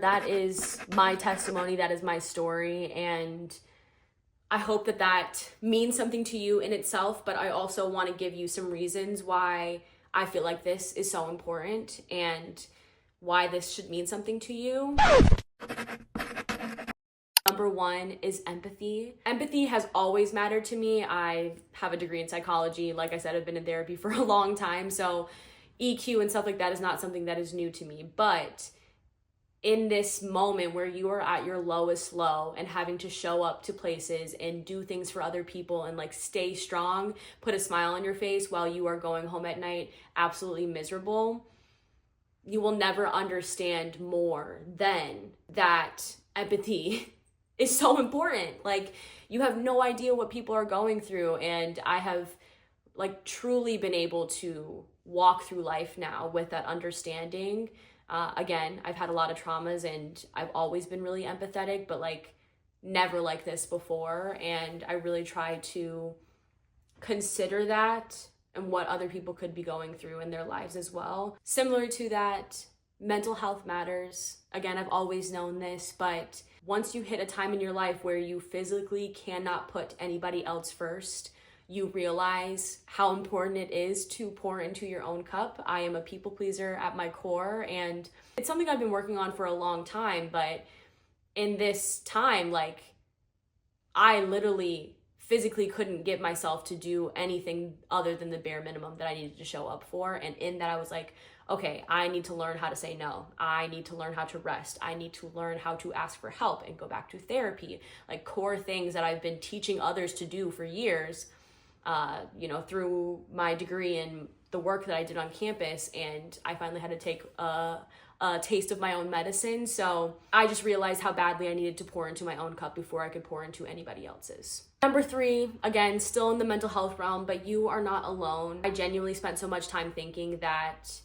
That is my testimony, that is my story, and I hope that that means something to you in itself, but I also want to give you some reasons why I feel like this is so important and why this should mean something to you. Number one is empathy. Empathy has always mattered to me. I have a degree in psychology. Like I said, I've been in therapy for a long time, so EQ and stuff like that is not something that is new to me. But in this moment where you are at your lowest low and having to show up to places and do things for other people and like stay strong, put a smile on your face while you are going home at night absolutely miserable, you will never understand more than that empathy is so important. Like, you have no idea what people are going through, and I have like truly been able to walk through life now with that understanding. Again, I've had a lot of traumas and I've always been really empathetic, but like never like this before. And I really try to consider that and what other people could be going through in their lives as well. Similar to that, mental health matters. Again, I've always known this, but once you hit a time in your life where you physically cannot put anybody else first, you realize how important it is to pour into your own cup. I am a people pleaser at my core, and it's something I've been working on for a long time, but in this time, like, I literally physically couldn't get myself to do anything other than the bare minimum that I needed to show up for. And in that, I was like, okay, I need to learn how to say no. I need to learn how to rest. I need to learn how to ask for help and go back to therapy. Like, core things that I've been teaching others to do for years, through my degree and the work that I did on campus. And I finally had to take a taste of my own medicine. So I just realized how badly I needed to pour into my own cup before I could pour into anybody else's. Number three, again, still in the mental health realm, but you are not alone. I genuinely spent so much time thinking that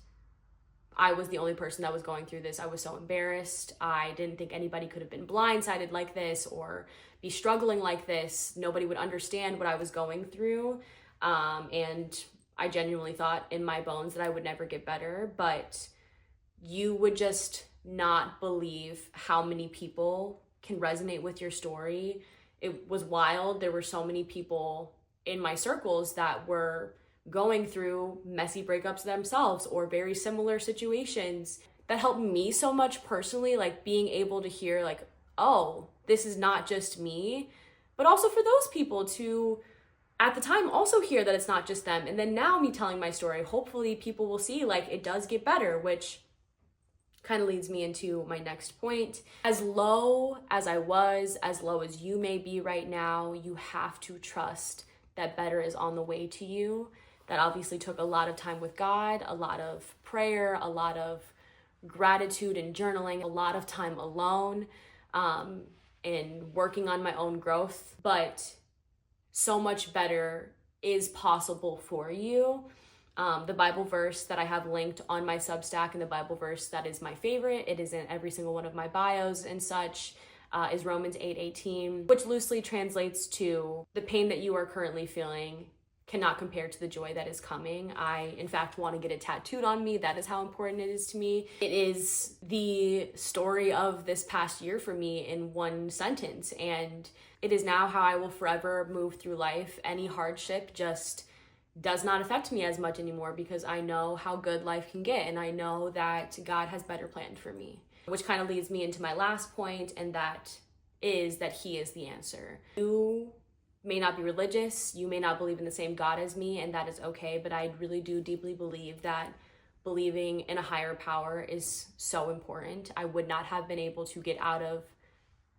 I was the only person that was going through this. I was so embarrassed. I didn't think anybody could have been blindsided like this or be struggling like this. Nobody would understand what I was going through. And I genuinely thought in my bones that I would never get better, but you would just not believe how many people can resonate with your story. It was wild. There were so many people in my circles that were going through messy breakups themselves or very similar situations. That helped me so much personally, like being able to hear like, oh, this is not just me, but also for those people to, at the time, also hear that it's not just them. And then now me telling my story, hopefully people will see like it does get better, which kind of leads me into my next point. As low as I was, as low as you may be right now, you have to trust that better is on the way to you. That obviously took a lot of time with God, a lot of prayer, a lot of gratitude and journaling, a lot of time alone, and working on my own growth. But so much better is possible for you. The Bible verse that I have linked on my Substack, and the Bible verse that is my favorite, it is in every single one of my bios and such, is Romans 8:18, which loosely translates to the pain that you are currently feeling cannot compare to the joy that is coming. I, in fact, want to get it tattooed on me. That is how important it is to me. It is the story of this past year for me in one sentence, and it is now how I will forever move through life. Any hardship just does not affect me as much anymore because I know how good life can get, and I know that God has better planned for me, which kind of leads me into my last point, and that is that He is the answer. You may not be religious, you may not believe in the same God as me, and that is okay, but I really do deeply believe that believing in a higher power is so important. I would not have been able to get out of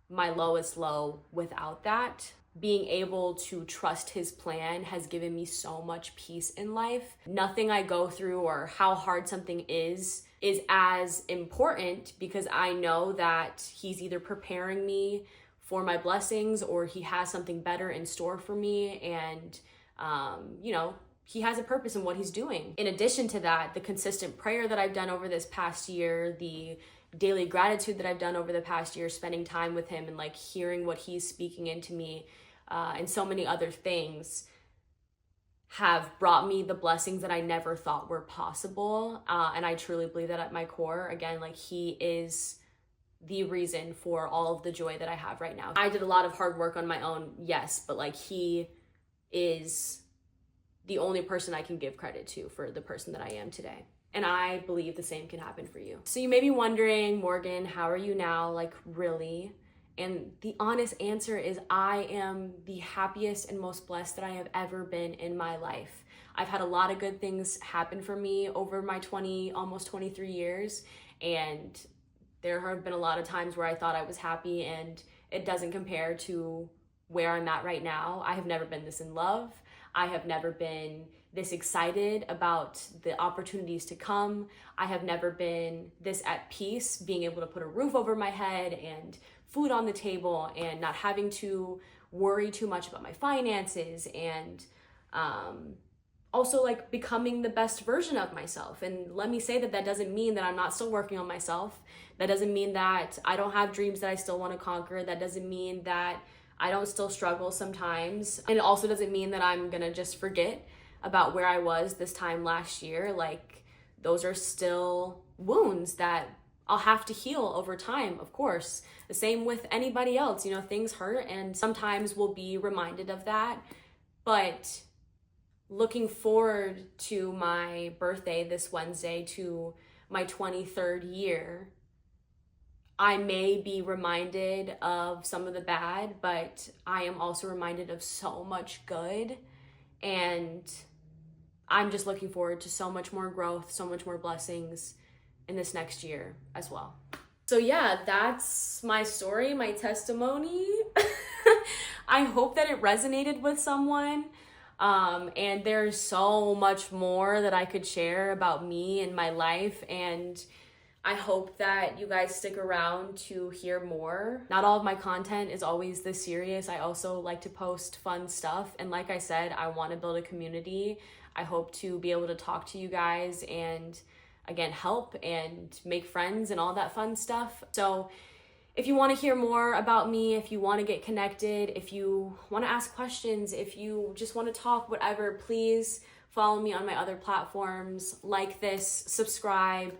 my lowest low without that. Being able to trust His plan has given me so much peace in life. Nothing I go through or how hard something is as important because I know that He's either preparing me for my blessings or He has something better in store for me. And, He has a purpose in what He's doing. In addition to that, the consistent prayer that I've done over this past year, the daily gratitude that I've done over the past year, spending time with Him and like hearing what He's speaking into me, and so many other things have brought me the blessings that I never thought were possible. And I truly believe that at my core, again, like He is the reason for all of the joy that I have right now. I did a lot of hard work on my own, yes, but like he is the only person I can give credit to for the person that I am today. And I believe the same can happen for you. So you may be wondering, Morgan, how are you now? Like, really? And the honest answer is I am the happiest and most blessed that I have ever been in my life. I've had a lot of good things happen for me over my almost 23 years. And there have been a lot of times where I thought I was happy, and it doesn't compare to where I'm at right now. I have never been this in love. I have never been this excited about the opportunities to come. I have never been this at peace, being able to put a roof over my head and food on the table and not having to worry too much about my finances, and also like becoming the best version of myself. And let me say that that doesn't mean that I'm not still working on myself. That doesn't mean that I don't have dreams that I still want to conquer. That doesn't mean that I don't still struggle sometimes. And it also doesn't mean that I'm gonna just forget about where I was this time last year. Like, those are still wounds that I'll have to heal over time, of course. The same with anybody else. You know, things hurt, and sometimes we'll be reminded of that. But looking forward to my birthday this Wednesday, to my 23rd year, I may be reminded of some of the bad, but I am also reminded of so much good. And I'm just looking forward to so much more growth, so much more blessings in this next year as well. So yeah, that's my story, my testimony. I hope that it resonated with someone. And there's so much more that I could share about me and my life, and I hope that you guys stick around to hear more. Not all of my content is always this serious. I also like to post fun stuff, and like I said, I want to build a community. I hope to be able to talk to you guys and, again, help and make friends and all that fun stuff. So if you want to hear more about me, if you want to get connected, if you want to ask questions, if you just want to talk, whatever, please follow me on my other platforms. Like this, subscribe,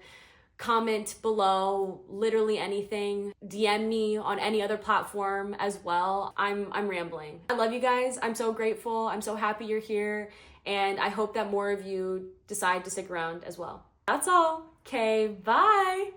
comment below, literally anything. DM me on any other platform as well. I'm rambling. I love you guys. I'm so grateful. I'm so happy you're here. And I hope that more of you decide to stick around as well. That's all. Okay, bye.